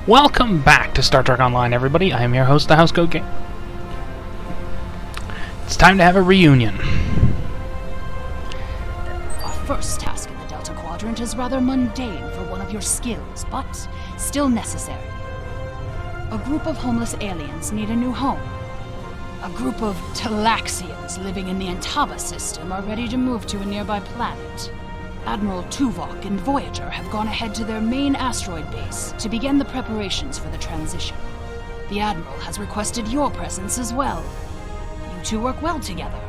Welcome back to Star Trek Online, everybody. I am your host, the Housecoat Game. It's time to have a reunion. Our first task in the Delta Quadrant is rather mundane for one of your skills, but still necessary. A group of homeless aliens need a new home. A group of Talaxians living in the Antaba system are ready to move to a nearby planet. Admiral Tuvok and Voyager have gone ahead to their main asteroid base to begin the preparations for the transition. The Admiral has requested your presence as well. You two work well together.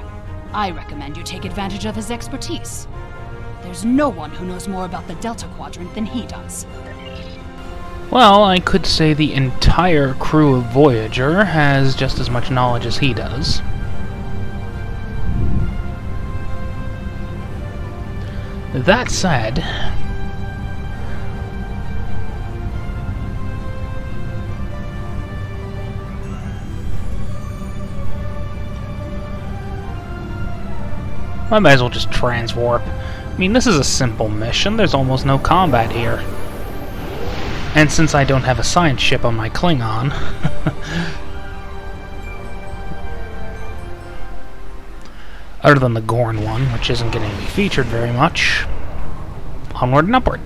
I recommend you take advantage of his expertise. There's no one who knows more about the Delta Quadrant than he does. Well, I could say the entire crew of Voyager has just as much knowledge as he does. That said, I might as well just transwarp. I mean, this is a simple mission. There's almost no combat here. And since I don't have a science ship on my Klingon, other than the Gorn one, which isn't getting to be featured very much, onward and upward.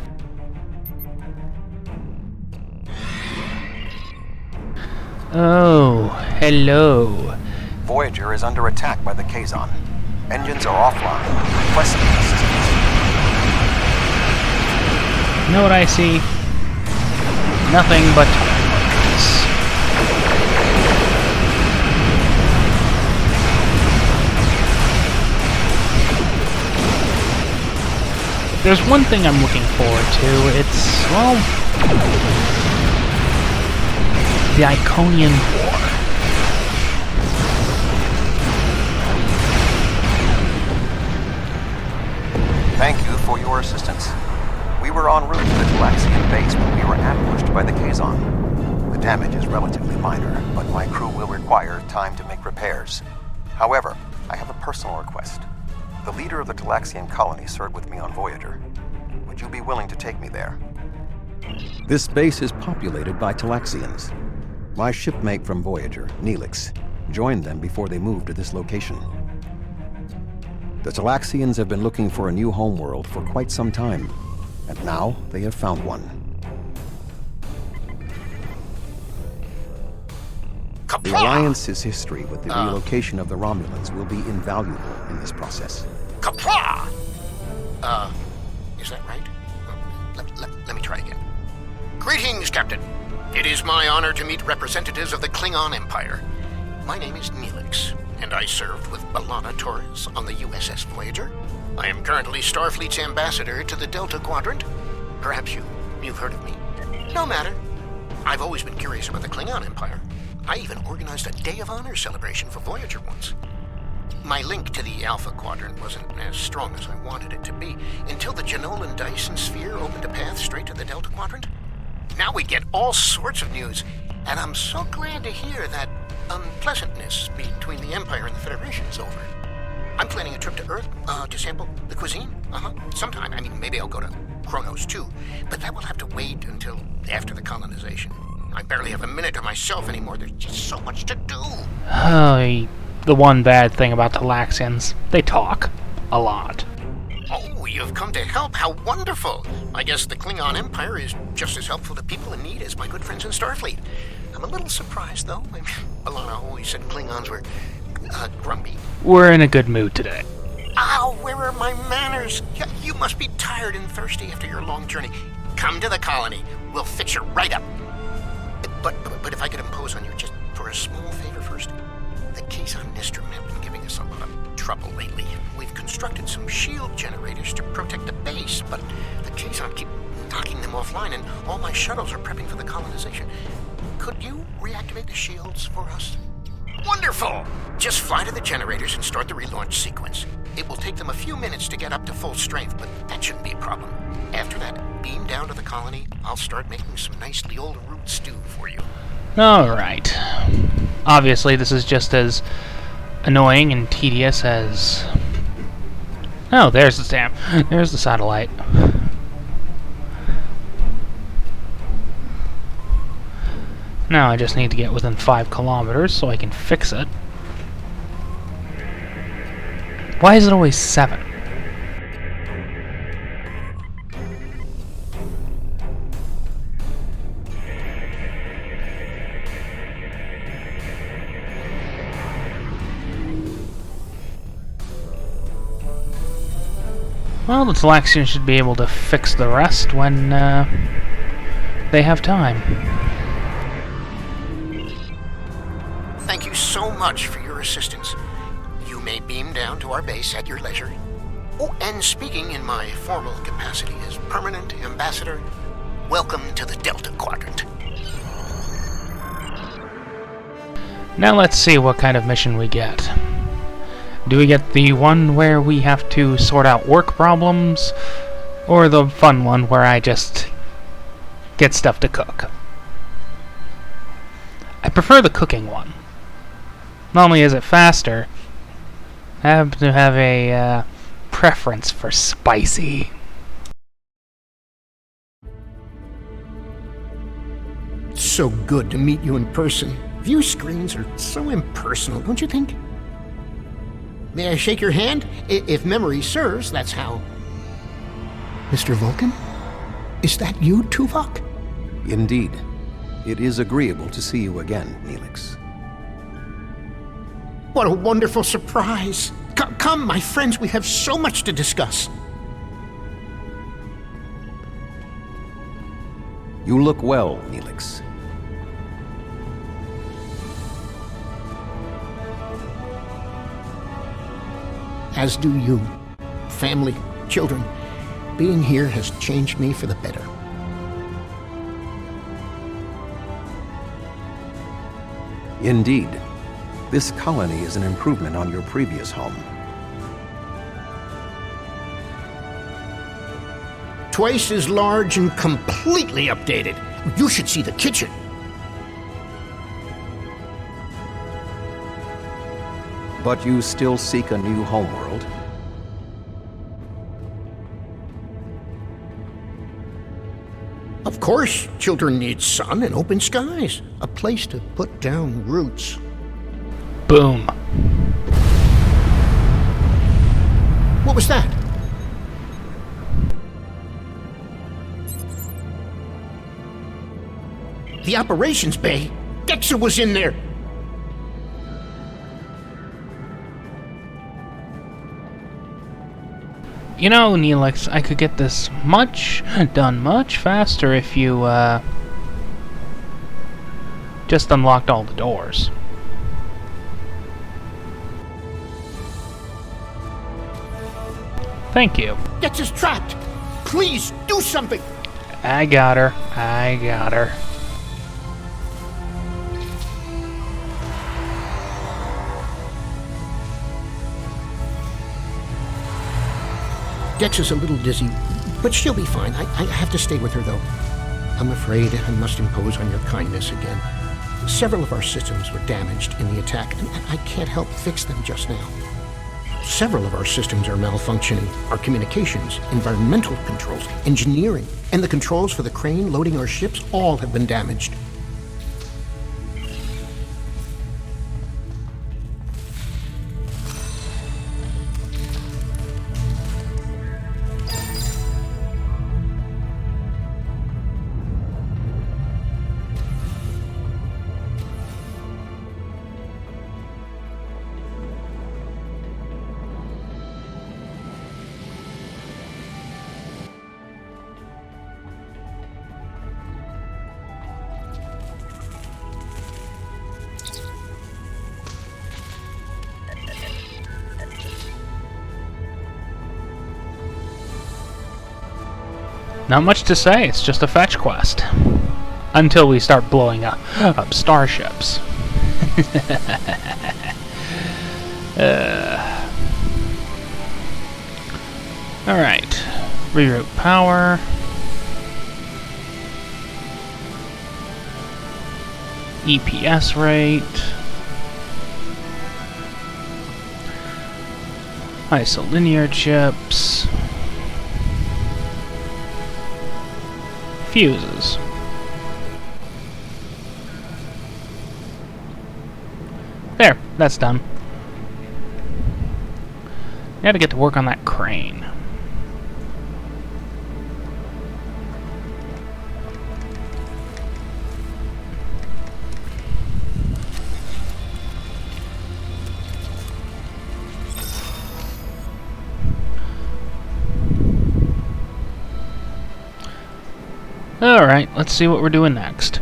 Oh, hello. Voyager is under attack by the Kazon. Engines are offline. Requesting assistance. You know what I see? Nothing but targets. There's one thing I'm looking forward to. It's, well, the Iconian War. Thank you for your assistance. We were en route to the Talaxian base when we were ambushed by the Kazon. The damage is relatively minor, but my crew will require time to make repairs. However, I have a personal request. The leader of the Talaxian colony served with me on Voyager. Would you be willing to take me there? This base is populated by Talaxians. My shipmate from Voyager, Neelix, joined them before they moved to this location. The Talaxians have been looking for a new homeworld for quite some time, and now they have found one. The Alliance's history with the relocation of the Romulans will be invaluable in this process. Kapra! Is that right? Let me try again. Greetings, Captain. It is my honor to meet representatives of the Klingon Empire. My name is Neelix, and I served with B'Elanna Torres on the USS Voyager. I am currently Starfleet's ambassador to the Delta Quadrant. Perhaps you've heard of me. No matter. I've always been curious about the Klingon Empire. I even organized a Day of Honor celebration for Voyager once. My link to the Alpha Quadrant wasn't as strong as I wanted it to be until the Janolan Dyson sphere opened a path straight to the Delta Quadrant. Now we get all sorts of news, and I'm so glad to hear that unpleasantness between the Empire and the Federation is over. I'm planning a trip to Earth to sample the cuisine. Sometime. I mean, maybe I'll go to Kronos too, but that will have to wait until after the colonization. I barely have a minute to myself anymore. There's just so much to do. The one bad thing about Talaxians, they talk a lot. Oh, you've come to help. How wonderful. I guess the Klingon Empire is just as helpful to people in need as my good friends in Starfleet. I'm a little surprised, though. B'Elanna always said Klingons were grumpy. We're in a good mood today. Ow, where are my manners? You must be tired and thirsty after your long journey. Come to the colony. We'll fix you right up. But if I could impose on you just for a small favor first. The Kazon Nistrum have been giving us a lot of trouble lately. We've constructed some shield generators to protect the base, but the Kazon keep knocking them offline, and all my shuttles are prepping for the colonization. Could you reactivate the shields for us? Wonderful! Just fly to the generators and start the relaunch sequence. It will take them a few minutes to get up to full strength, but that shouldn't be a problem. After that, beam down to the colony. I'll start making some nice Leola root stew for you. Alright. Obviously, this is just as annoying and tedious as... Oh, there's the stamp. There's the satellite. Now I just need to get within 5 kilometers so I can fix it. Why is it always 7? Well, the Talaxians should be able to fix the rest when they have time. Thank you so much for your assistance. You may beam down to our base at your leisure. Oh, and speaking in my formal capacity as permanent ambassador, welcome to the Delta Quadrant. Now let's see what kind of mission we get. Do we get the one where we have to sort out work problems, or the fun one where I just get stuff to cook? I prefer the cooking one. Not only is it faster, I happen to have a preference for spicy. So good to meet you in person. View screens are so impersonal, don't you think? May I shake your hand? If memory serves, that's how. Mr. Vulcan? Is that you, Tuvok? Indeed. It is agreeable to see you again, Neelix. What a wonderful surprise! Come, my friends, we have so much to discuss. You look well, Neelix. As do you. Family, children. Being here has changed me for the better. Indeed. This colony is an improvement on your previous home. Twice as large and completely updated. You should see the kitchen. But you still seek a new homeworld? Of course, children need sun and open skies. A place to put down roots. Boom. What was that? The operations bay? Dexter was in there! You know, Neelix, I could get this done much faster if you, just unlocked all the doors. Thank you. Dexter's trapped! Please, do something! I got her. I got her. Dex is a little dizzy, but she'll be fine. I have to stay with her, though. I'm afraid I must impose on your kindness again. Several of our systems were damaged in the attack, and I can't help fix them just now. Several of our systems are malfunctioning. Our communications, environmental controls, engineering, and the controls for the crane loading our ships all have been damaged. Not much to say, it's just a fetch quest. Until we start blowing up starships. Alright. Reroute power. EPS rate. Isolinear chips. Fuses. that's done. Now to get to work on that crane. Alright, let's see what we're doing next.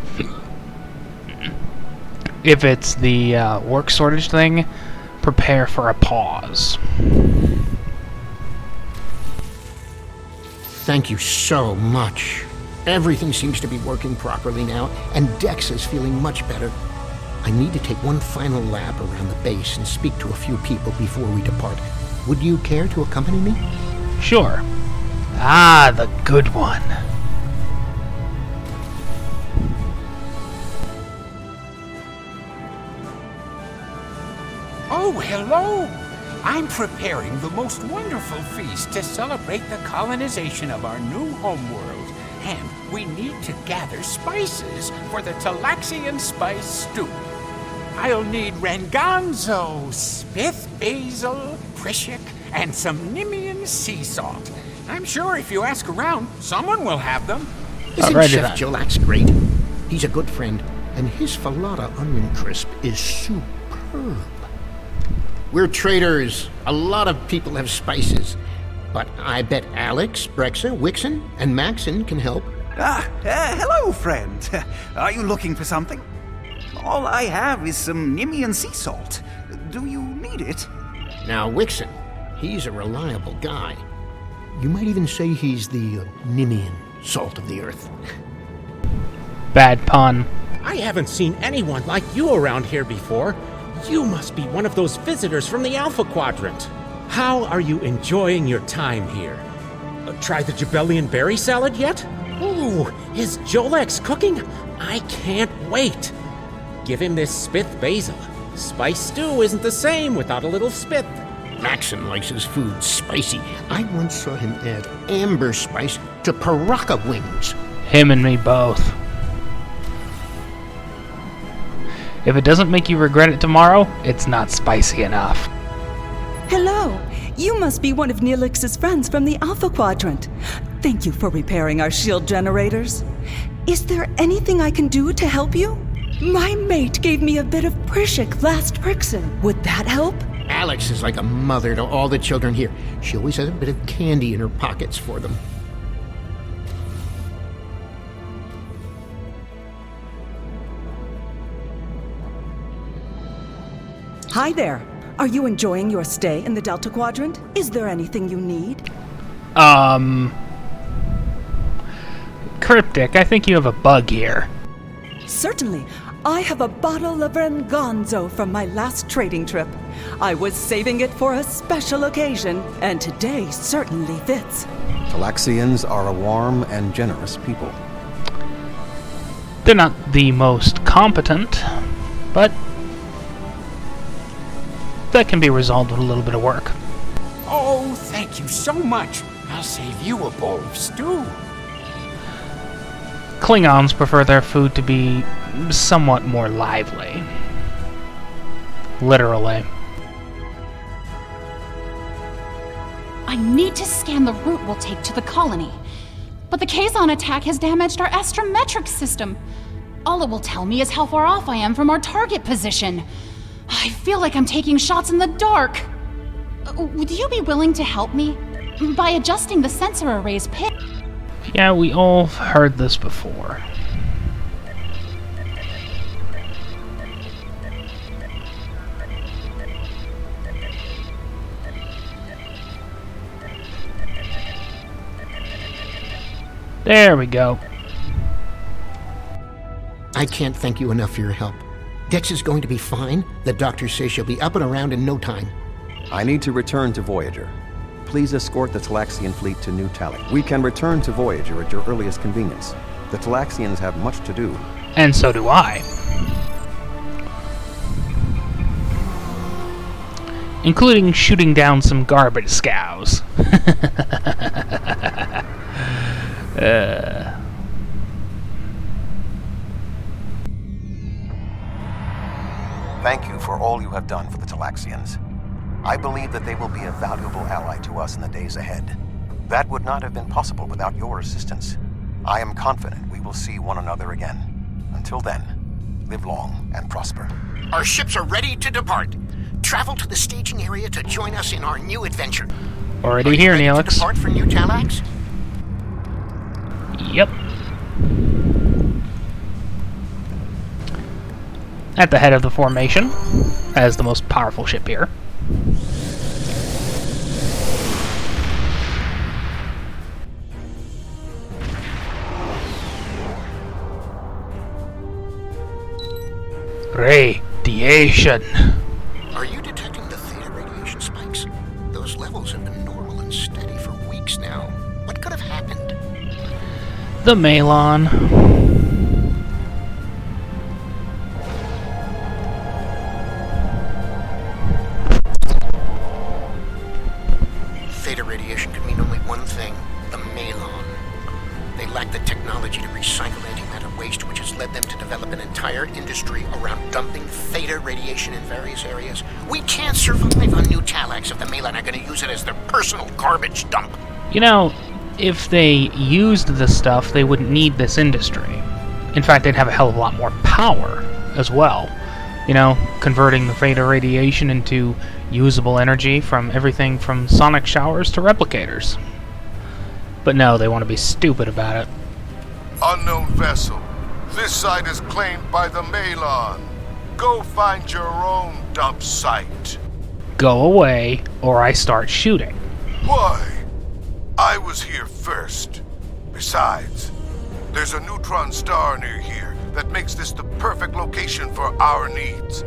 If it's the work shortage thing, prepare for a pause. Thank you so much. Everything seems to be working properly now, and Dex is feeling much better. I need to take one final lap around the base and speak to a few people before we depart. Would you care to accompany me? Sure. Ah, the good one. Oh, hello! I'm preparing the most wonderful feast to celebrate the colonization of our new homeworld, and we need to gather spices for the Talaxian spice stew. I'll need renganzo, spith basil, prishik, and some Nimian sea salt. I'm sure if you ask around, someone will have them. Isn't Alrighty Chef then. Jolax great? He's a good friend, and his falata onion crisp is superb. We're traders. A lot of people have spices. But I bet Alex, Brexa, Wixon, and Maxon can help. Hello, friend. Are you looking for something? All I have is some Nimian sea salt. Do you need it? Now, Wixon, he's a reliable guy. You might even say he's the Nimian salt of the earth. Bad pun. I haven't seen anyone like you around here before. You must be one of those visitors from the Alpha Quadrant. How are you enjoying your time here? Try the Jabellian berry salad yet? Ooh, is Jolex cooking? I can't wait. Give him this spith basil. Spice stew isn't the same without a little spith. Maxon likes his food spicy. I once saw him add amber spice to paraca wings. Him and me both. If it doesn't make you regret it tomorrow, it's not spicy enough. Hello. You must be one of Neelix's friends from the Alpha Quadrant. Thank you for repairing our shield generators. Is there anything I can do to help you? My mate gave me a bit of Prishik last Prixin. Would that help? Alex is like a mother to all the children here. She always has a bit of candy in her pockets for them. Hi there. Are you enjoying your stay in the Delta Quadrant? Is there anything you need? Cryptic, I think you have a bug here. Certainly. I have a bottle of Renganzo from my last trading trip. I was saving it for a special occasion, and today certainly fits. Talaxians are a warm and generous people. They're not the most competent, but that can be resolved with a little bit of work. Oh, thank you so much. I'll save you a bowl of stew. Klingons prefer their food to be somewhat more lively. Literally. I need to scan the route we'll take to the colony. But the Kazon attack has damaged our astrometric system. All it will tell me is how far off I am from our target position. I feel like I'm taking shots in the dark. Would you be willing to help me? By adjusting the sensor array's pin? Yeah, we all heard this before. There we go. I can't thank you enough for your help. Dex is going to be fine. The doctor says she'll be up and around in no time. I need to return to Voyager. Please escort the Talaxian fleet to New Tally. We can return to Voyager at your earliest convenience. The Talaxians have much to do. And so do I. Including shooting down some garbage scows. Thank you for all you have done for the Talaxians. I believe that they will be a valuable ally to us in the days ahead. That would not have been possible without your assistance. I am confident we will see one another again. Until then, live long and prosper. Our ships are ready to depart. Travel to the staging area to join us in our new adventure. Already here, ready Neelix. to depart for New Talax? Yep. At the head of the formation, as the most powerful ship here. Radiation. Are you detecting the theta radiation spikes? Those levels have been normal and steady for weeks now. What could have happened? The Malon. Theta radiation could mean only one thing: the Malon. They lack the technology to recycle antimatter waste, which has led them to develop an entire industry around dumping theta radiation in various areas. We can't survive on New Talax if the Malon are going to use it as their personal garbage dump. You know, if they used this stuff, they wouldn't need this industry. In fact, they'd have a hell of a lot more power as well. You know, converting the theta radiation into usable energy from everything from sonic showers to replicators. But no, they want to be stupid about it. Unknown vessel. This site is claimed by the Malon. Go find your own dump site. Go away, or I start shooting. Why? I was here first. Besides, there's a neutron star near here that makes this the perfect location for our needs.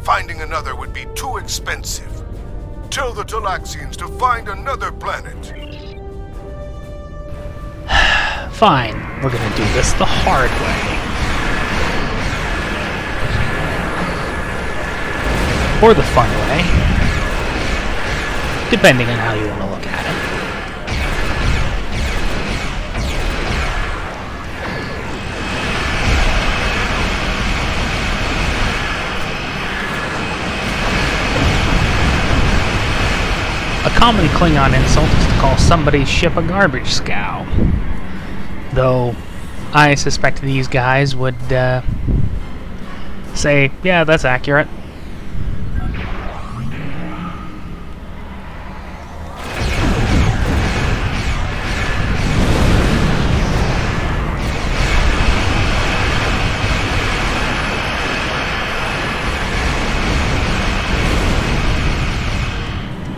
Finding another would be too expensive. Tell the Talaxians to find another planet. Fine, we're gonna do this the hard way. Or the fun way. Depending on how you want to look at it. A common Klingon insult is to call somebody's ship a garbage scow. Though, I suspect these guys would, say, yeah, that's accurate.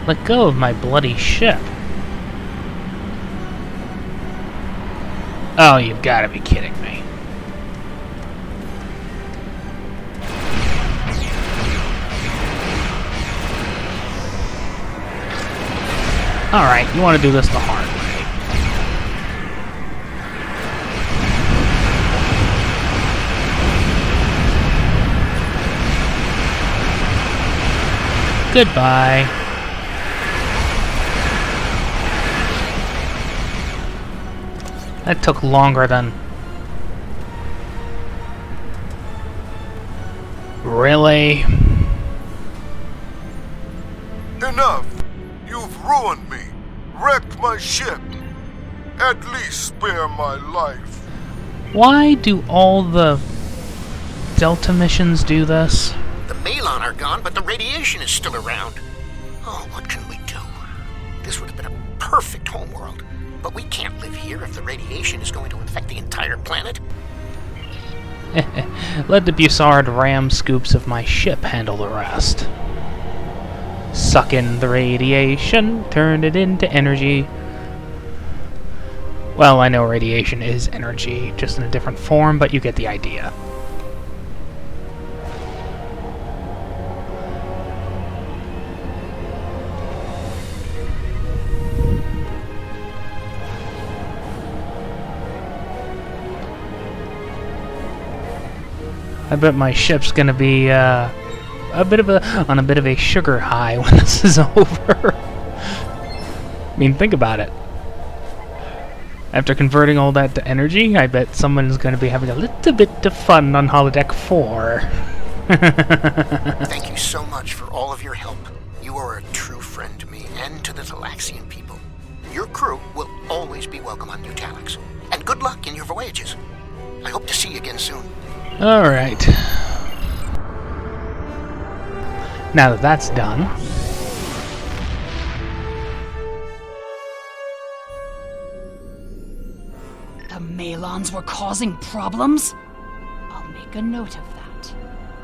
Let go of my bloody ship. Oh, you've got to be kidding me. Alright, you want to do this the hard way. Goodbye. That took longer than... Really? Enough! You've ruined me. Wrecked my ship. At least spare my life. Why do all the Delta missions do this? The Malon are gone, but the radiation is still around. Oh, what can we do? This would have been a perfect homeworld. But we can't live here if the radiation is going to infect the entire planet. Let the Bussard ram scoops of my ship handle the rest. Suck in the radiation, turn it into energy. Well, I know radiation is energy, just in a different form, but you get the idea. I bet my ship's gonna be on a bit of a sugar high when this is over. I mean, think about it. After converting all that to energy, I bet someone's gonna be having a little bit of fun on holodeck 4. Thank you so much for all of your help. You are a true friend to me and to the Talaxian people. Your crew will always be welcome on New Talax. And good luck in your voyages. I hope to see you again soon. Alright. Now that that's done... The Malons were causing problems? I'll make a note of that.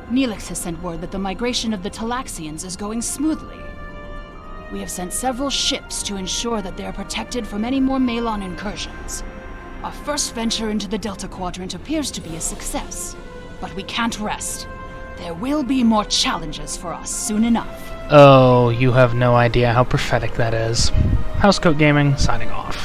Neelix has sent word that the migration of the Talaxians is going smoothly. We have sent several ships to ensure that they are protected from any more Malon incursions. Our first venture into the Delta Quadrant appears to be a success, but we can't rest. There will be more challenges for us soon enough. Oh, you have no idea how prophetic that is. Housecoat Gaming, signing off.